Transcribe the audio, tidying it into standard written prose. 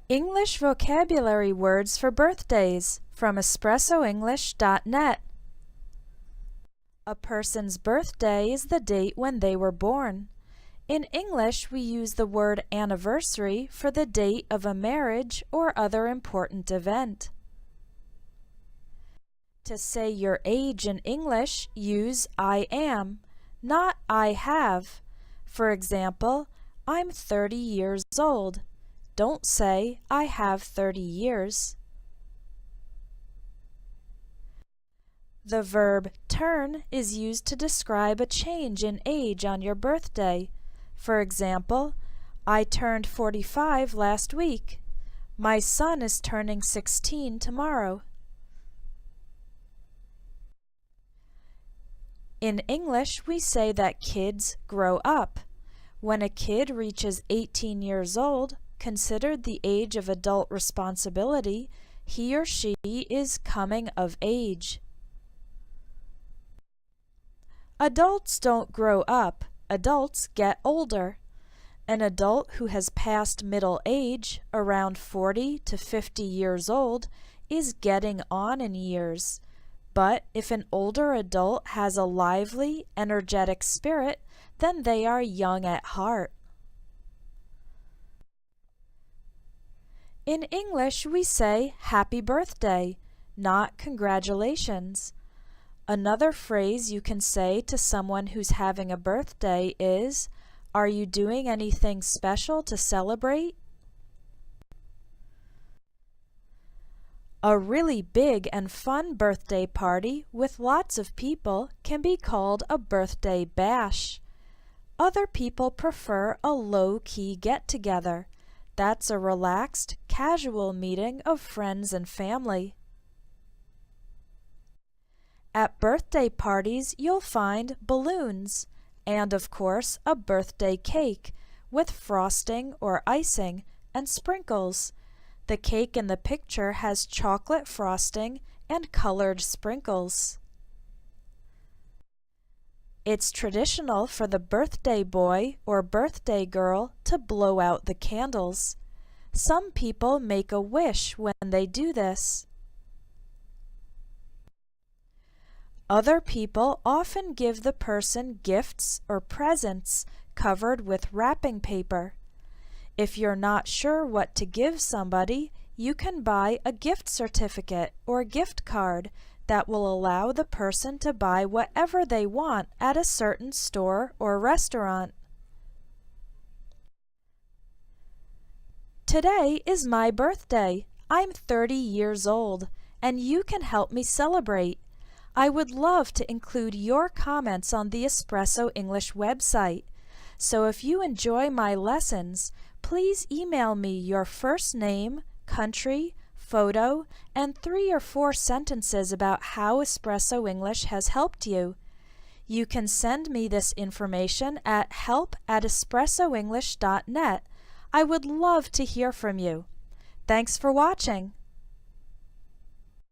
English vocabulary words for birthdays from espressoenglish.net. A person's birthday is the date when they were born. In English, we use the word anniversary for the date of a marriage or other important event. To say your age in English, use I am, not I have. For example, I'm 30 years old. Don't say I have 30 years. The verb turn is used to describe a change in age on your birthday. For example, I turned 45 last week. My son is turning 16 tomorrow. In English, we say that kids grow up. When a kid reaches 18 years old, considered the age of adult responsibility, he or she is coming of age. Adults don't grow up, adults get older. An adult who has passed middle age, around 40 to 50 years old, is getting on in years. But if an older adult has a lively, energetic spirit, then they are young at heart. In English, we say happy birthday, not congratulations. Another phrase you can say to someone who's having a birthday is, "Are you doing anything special to celebrate?" A really big and fun birthday party with lots of people can be called a birthday bash. Other people prefer a low-key get-together. That's a relaxed, casual meeting of friends and family. At birthday parties, you'll find balloons and, of course, a birthday cake with frosting or icing and sprinkles. The cake in the picture has chocolate frosting and colored sprinkles. It's traditional for the birthday boy or birthday girl to blow out the candles. Some people make a wish when they do this. Other people often give the person gifts or presents covered with wrapping paper. If you're not sure what to give somebody, you can buy a gift certificate or gift card that will allow the person to buy whatever they want at a certain store or restaurant. Today is my birthday. I'm 30 years old, and you can help me celebrate. I would love to include your comments on the Espresso English website. So if you enjoy my lessons, please email me your first name, country, photo, and 3 or 4 sentences about how Espresso English has helped you. You can send me this information at help@espressoenglish.net. I would love to hear from you. Thanks for watching.